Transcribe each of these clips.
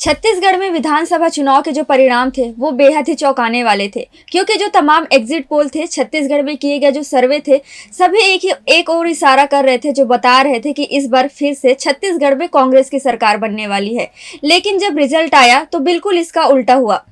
छत्तीसगढ़ में विधानसभा चुनाव के जो परिणाम थे वो बेहद ही चौंकाने वाले थे, क्योंकि जो तमाम एग्जिट पोल थे छत्तीसगढ़ में किए गए जो सर्वे थे सभी एक और इशारा कर रहे थे, जो बता रहे थे कि इस बार फिर से छत्तीसगढ़ में कांग्रेस की सरकार बनने वाली है। लेकिन जब रिजल्ट आया तो बिल्कुल इसका उल्टा हुआ।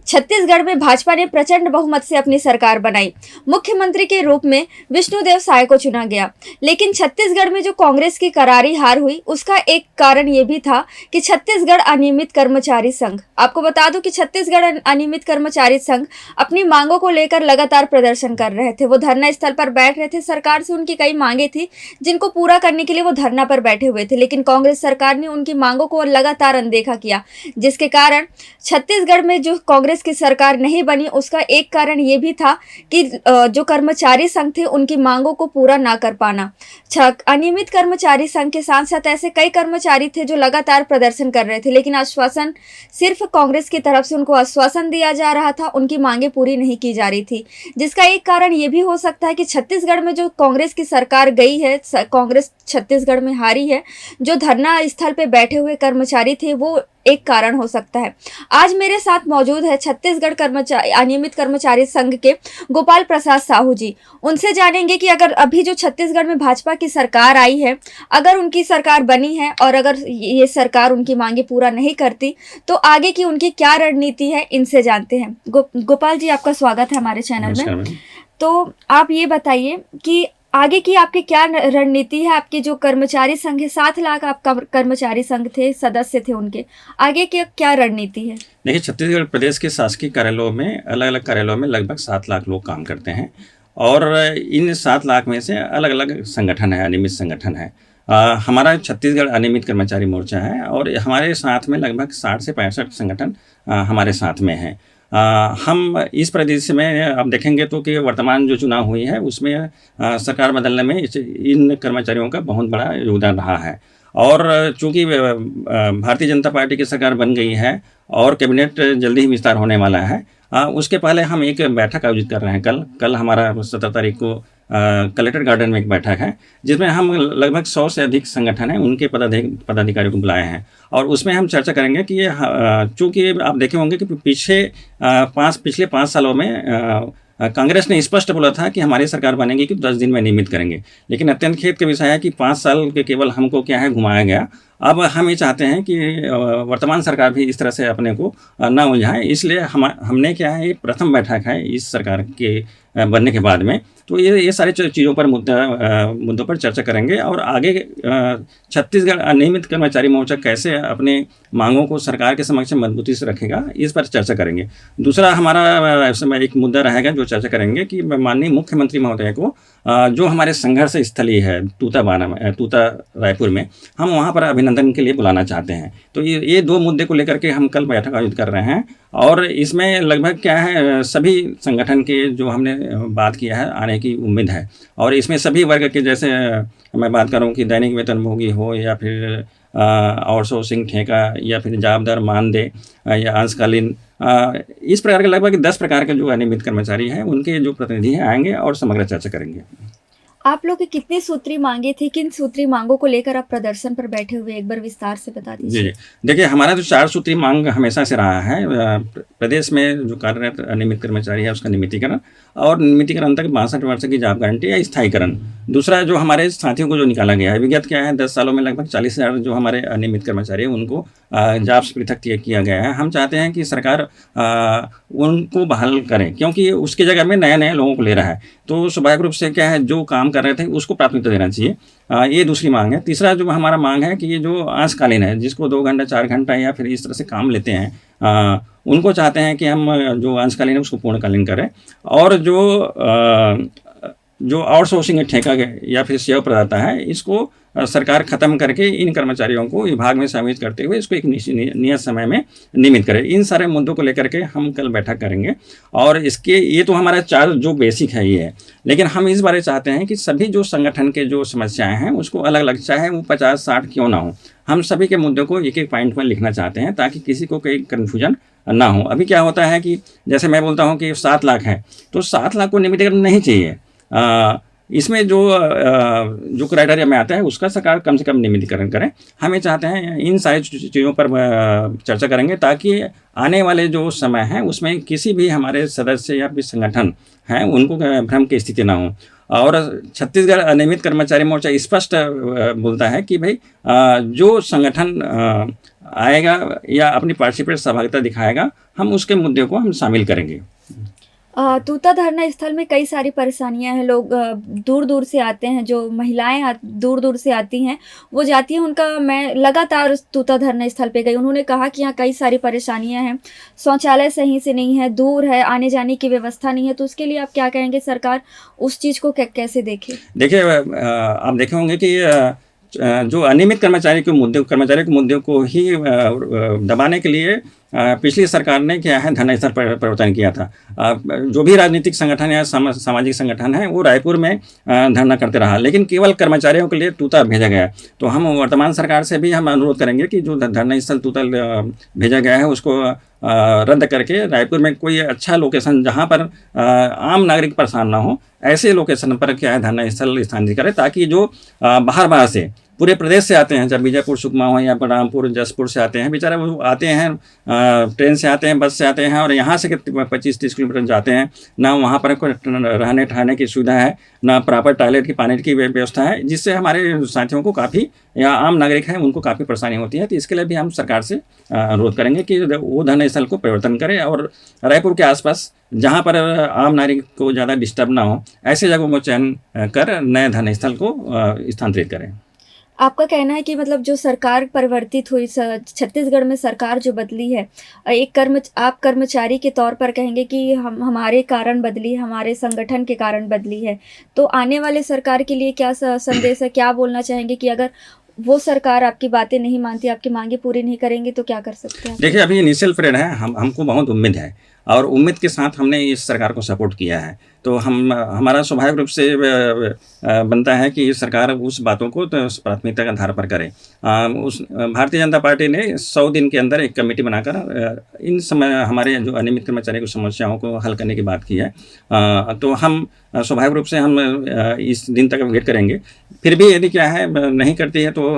छत्तीसगढ़ में भाजपा ने प्रचंड बहुमत से अपनी सरकार बनाई। मुख्यमंत्री के रूप में विष्णुदेव साय को चुना गया। लेकिन छत्तीसगढ़ में जो कांग्रेस की करारी हार हुई उसका एक कारण ये भी था कि छत्तीसगढ़ अनियमित कर्मचारी संघ, आपको बता दूं कि छत्तीसगढ़ अनियमित कर्मचारी संघ अपनी मांगों को लेकर लगातार प्रदर्शन कर रहे थे। वो धरना स्थल पर बैठ रहे थे। सरकार से उनकी कई मांगे थी जिनको पूरा करने के लिए वो धरना पर बैठे हुए थे, लेकिन कांग्रेस सरकार ने उनकी मांगों को लगातार अनदेखा किया, जिसके कारण छत्तीसगढ़ में जो कांग्रेस की सरकार नहीं बनी उसका एक कारण ये भी था कि जो कर्मचारी संघ थे उनकी मांगों को पूरा ना कर पाना। अनियमित कर्मचारी संघ के साथ साथ ऐसे कई कर्मचारी थे जो लगातार प्रदर्शन कर रहे थे, लेकिन आश्वासन सिर्फ कांग्रेस की तरफ से उनको आश्वासन दिया जा रहा था, उनकी मांगे पूरी नहीं की जा रही थी। जिसका एक कारण ये भी हो सकता है कि छत्तीसगढ़ में जो कांग्रेस की सरकार गई है, कांग्रेस छत्तीसगढ़ में हारी है, जो धरना स्थल पे बैठे हुए कर्मचारी थे वो एक कारण हो सकता है। आज मेरे साथ मौजूद है छत्तीसगढ़ अनियमित कर्मचारी संघ के गोपाल प्रसाद साहू जी। उनसे जानेंगे कि अगर अभी जो छत्तीसगढ़ में भाजपा की सरकार आई है, अगर उनकी सरकार बनी है और अगर ये सरकार उनकी मांगे पूरा नहीं करती तो आगे की उनकी क्या रणनीति है, इनसे जानते हैं। गोपाल जी, आपका स्वागत है हमारे चैनल में। तो आप ये बताइए कि आगे की आपकी क्या रणनीति है। आपके जो कर्मचारी संघ है, 7 लाख आपका कर्मचारी संघ थे, सदस्य थे, उनके आगे की क्या रणनीति है? देखिए, छत्तीसगढ़ प्रदेश के शासकीय कार्यालयों में, अलग अलग कार्यालयों में लगभग 7 लाख लोग काम करते हैं और इन 7 लाख में से अलग अलग संगठन है, अनियमित संगठन है। हमारा छत्तीसगढ़ अनियमित कर्मचारी मोर्चा है और हमारे साथ में लगभग 60 से 65 संगठन हमारे साथ में हैं। हम इस परिदृश्य में अब देखेंगे तो कि वर्तमान जो चुनाव हुई है उसमें सरकार बदलने में इन कर्मचारियों का बहुत बड़ा योगदान रहा है। और चूंकि भारतीय जनता पार्टी की सरकार बन गई है और कैबिनेट जल्दी ही विस्तार होने वाला है, उसके पहले हम एक बैठक आयोजित कर रहे हैं। कल हमारा 17 तारीख को कलेक्टर गार्डन में एक बैठक है जिसमें हम लगभग 100 से अधिक संगठन हैं, उनके पदाधिकारियों को बुलाए हैं और उसमें हम चर्चा करेंगे कि ये चूँकि आप देखे होंगे कि पिछले 5 सालों में कांग्रेस ने स्पष्ट बोला था कि हमारी सरकार बनेगी कि 10 दिन में नियमित करेंगे, लेकिन अत्यंत खेद का विषय है कि 5 साल के केवल हमको क्या है घुमाया गया। अब हम ये चाहते हैं कि वर्तमान सरकार भी इस तरह से अपने को ना उलझाए, इसलिए हमने क्या है, ये प्रथम बैठक है इस सरकार के बनने के बाद में, तो ये सारे चीज़ों पर मुद्दों पर चर्चा करेंगे और आगे छत्तीसगढ़ अनियमित कर्मचारी मोर्चा कैसे अपने मांगों को सरकार के समक्ष मजबूती से रखेगा, इस पर चर्चा करेंगे। दूसरा हमारा एक मुद्दा रहेगा जो चर्चा करेंगे कि माननीय मुख्यमंत्री महोदय को जो हमारे संघर्ष स्थली है तूता रायपुर में, हम वहाँ पर अभिनंदन के लिए बुलाना चाहते हैं। तो ये 2 मुद्दे को लेकर के हम कल बैठक आयोजित कर रहे हैं और इसमें लगभग क्या है, सभी संगठन के जो हमने बात किया है आने की उम्मीद है और इसमें सभी वर्ग के, जैसे मैं बात करूं कि दैनिक वेतनभोगी हो या फिर आउटसोर्सिंग ठेका या फिर जवाबदार मानदेय या अंशकालीन, इस प्रकार के लगभग 10 प्रकार के जो अनियमित कर्मचारी हैं उनके जो प्रतिनिधि हैं आएंगे और समग्र चर्चा करेंगे। आप लोग की कितनी सूत्री मांगे थी, किन सूत्री मांगों को लेकर आप प्रदर्शन पर बैठे हुए, एक बार विस्तार से बता दीजिए। जी, देखिए, हमारा जो 4 सूत्री मांग हमेशा से रहा है, प्रदेश में जो कार्यरत अनियमित कर्मचारी है उसका नियमितीकरण और नियमितीकरण तक 62 वर्ष की जॉब गारंटी या स्थायीकरण। दूसरा जो हमारे साथियों को जो निकाला गया है, विगत क्या है 10 सालों में लगभग 40,000 जो हमारे अनियमित कर्मचारी हैं उनको जॉब से पृथक किया गया है। हम चाहते हैं कि सरकार उनको बहाल करें, क्योंकि उसकी जगह में नए लोगों को ले रहा है, तो स्वाभाविक रूप से क्या है, जो काम कर रहे थे उसको प्राथमिकता देना चाहिए। ये दूसरी मांग है। तीसरा जो हमारा मांग है कि ये जो अंशकालीन है, जिसको 2 घंटा 4 घंटा या फिर इस तरह से काम लेते हैं, उनको चाहते हैं कि हम जो अंशकालीन है उसको पूर्णकालीन करें और जो आउटसोर्सिंग ठेका या फिर सेवा प्रदाता है इसको सरकार खत्म करके इन कर्मचारियों को विभाग में शामिल करते हुए इसको एक नियत समय में नियमित करें। इन सारे मुद्दों को लेकर के हम कल बैठक करेंगे और इसके ये तो हमारा 4 जो बेसिक है ये है, लेकिन हम इस बारे चाहते हैं कि सभी जो संगठन के जो समस्याएं हैं उसको अलग अलग, चाहे वो 50-60 क्यों ना हो, हम सभी के मुद्दों को एक पॉइंट में लिखना चाहते हैं ताकि किसी को कोई कन्फ्यूजन ना हो। अभी क्या होता है कि जैसे मैं बोलता हूँ कि 7 लाख है तो 7 लाख को नियमितीकरण नहीं चाहिए। इसमें जो क्राइटेरिया में आता है उसका सरकार कम से कम नियमितीकरण करें। हम ये चाहते हैं इन सारी चीज़ों पर चर्चा करेंगे ताकि आने वाले जो समय है उसमें किसी भी हमारे सदस्य या फिर संगठन हैं उनको भ्रम की स्थिति ना हो। और छत्तीसगढ़ अनियमित कर्मचारी मोर्चा स्पष्ट बोलता है कि भाई जो संगठन आएगा या अपनी पार्टिसिपेट सहभागिता दिखाएगा हम उसके मुद्दे को हम शामिल करेंगे। तूता धरना स्थल में कई सारी परेशानियां हैं। लोग दूर दूर से आते हैं, जो महिलाएं दूर दूर से आती हैं वो जाती हैं उनका। मैं लगातार उस तूता धरना स्थल पे गई, उन्होंने कहा कि यहाँ कई सारी परेशानियां हैं, शौचालय सही से नहीं है, दूर है, आने जाने की व्यवस्था नहीं है। तो उसके लिए आप क्या कहेंगे, सरकार उस चीज़ को कैसे देखे? देखिए आप देखे होंगे कि जो अनियमित कर्मचारी के मुद्दे को ही दबाने के लिए पिछली सरकार ने क्या है धरना स्थल परिवर्तन किया था। जो भी राजनीतिक संगठन या सामाजिक संगठन है वो रायपुर में धरना करते रहा, लेकिन केवल कर्मचारियों के लिए तूता भेजा गया। तो हम वर्तमान सरकार से भी हम अनुरोध करेंगे कि जो धरना स्थल तूता भेजा गया है उसको रद्द करके रायपुर में कोई अच्छा लोकेशन जहाँ पर आम नागरिक परेशान ना हो, ऐसे लोकेशन पर क्या है धरना स्थल स्थानांतरित करें, ताकि जो बाहर से पूरे प्रदेश से आते हैं, जब बीजापुर सुकमा हो या बलरामपुर जसपुर से आते हैं, बेचारे वो आते हैं ट्रेन से आते हैं, बस से आते हैं और यहाँ से 25-30 किलोमीटर जाते हैं, ना वहाँ पर कोई रहने ठहरने की सुविधा है, ना प्रॉपर टॉयलेट की पानी की व्यवस्था है, जिससे हमारे साथियों को काफ़ी या आम नागरिक हैं उनको काफ़ी परेशानी होती है। तो इसके लिए भी हम सरकार से अनुरोध करेंगे कि वो धरना स्थल को परिवर्तन करें और रायपुर के आसपास जहाँ पर आम नागरिक को ज़्यादा डिस्टर्ब ना हो ऐसे जगहों को चयन कर नए धरना स्थल को स्थानांतरित करें। आपका कहना है कि मतलब जो सरकार परिवर्तित हुई, छत्तीसगढ़ में सरकार जो बदली है, आप कर्मचारी के तौर पर कहेंगे कि हमारे कारण बदली, हमारे संगठन के कारण बदली है। तो आने वाले सरकार के लिए क्या संदेश है, क्या बोलना चाहेंगे कि अगर वो सरकार आपकी बातें नहीं मानती, आपकी मांगे पूरी नहीं करेंगे तो क्या कर सकते हैं? देखिए अभी इनिशियल पीरियड है, हमको बहुत उम्मीद है और उम्मीद के साथ हमने इस सरकार को सपोर्ट किया है। तो हमारा स्वाभाविक रूप से बनता है कि सरकार उस बातों को तो प्राथमिकता के आधार पर करे। भारतीय जनता पार्टी ने 100 दिन के अंदर एक कमेटी बनाकर इन समय हमारे जो अनियमित कर्मचारी की समस्याओं को हल करने की बात की है। तो हम स्वाभाविक रूप से हम इस दिन तक वेट करेंगे। फिर भी यदि क्या है नहीं करती है तो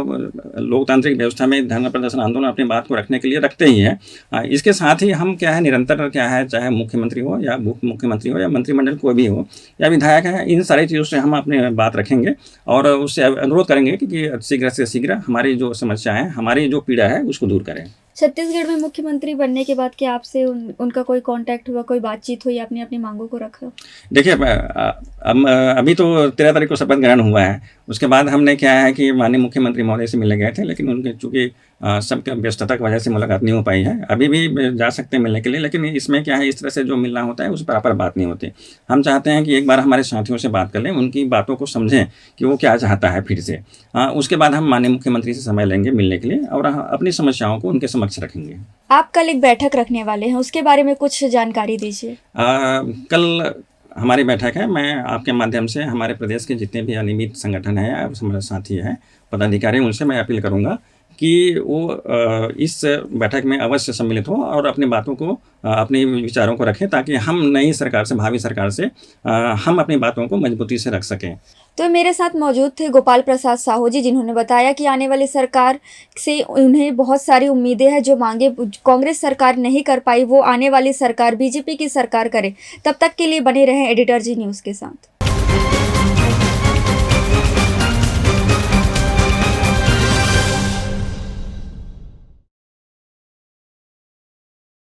लोकतांत्रिक व्यवस्था में धरना प्रदर्शन आंदोलन अपनी बात को रखने के लिए रखते ही हैं। इसके साथ ही हम क्या है निरंतर क्या है, चाहे मुख्यमंत्री हो या उप मुख्यमंत्री हो या मंत्रिमंडल कोई भी हो या विधायक है, इन सारी चीज़ों से हम अपनी बात रखेंगे और उससे अनुरोध करेंगे कि शीघ्र से शीघ्र हमारी जो समस्या है, हमारी जो पीड़ा है उसको दूर करें। छत्तीसगढ़ में मुख्यमंत्री बनने के बाद क्या आपसे उनका कोई कांटेक्ट हुआ, कोई बातचीत हुई, आपने अपनी मांगों को रखा? देखिए अभी तो 13 तारीख को शपथ ग्रहण हुआ है, उसके बाद हमने क्या है कि माननीय मुख्यमंत्री महोदय से मिलने गए थे, लेकिन उनके चूँकि सबके व्यस्तता की वजह से मुलाकात नहीं हो पाई है। अभी भी जा सकते हैं मिलने के लिए, लेकिन इसमें क्या है इस तरह से जो मिलना होता है उस बराबर बात नहीं होती। हम चाहते हैं कि एक बार हमारे साथियों से बात कर लें, उनकी बातों को समझें कि वो क्या चाहता है फिर से। उसके बाद हम माननीय मुख्यमंत्री से समय लेंगे मिलने के लिए और अपनी समस्याओं को उनके समक्ष रखेंगे। आप कल एक बैठक रखने वाले हैं, उसके बारे में कुछ जानकारी दीजिए। कल हमारी बैठक है, मैं आपके माध्यम से हमारे प्रदेश के जितने भी अनियमित संगठन हैं या हमारे साथी हैं, पदाधिकारी, उनसे मैं अपील करूंगा कि वो इस बैठक में अवश्य सम्मिलित हो और अपनी बातों को, अपने विचारों को रखें, ताकि हम नई सरकार से, भावी सरकार से हम अपनी बातों को मजबूती से रख सकें। तो मेरे साथ मौजूद थे गोपाल प्रसाद साहू जी, जिन्होंने बताया कि आने वाली सरकार से उन्हें बहुत सारी उम्मीदें हैं। जो मांगे कांग्रेस सरकार नहीं कर पाई वो आने वाली सरकार, बीजेपी की सरकार करे। तब तक के लिए बने रहें एडिटर जी न्यूज़ के साथ।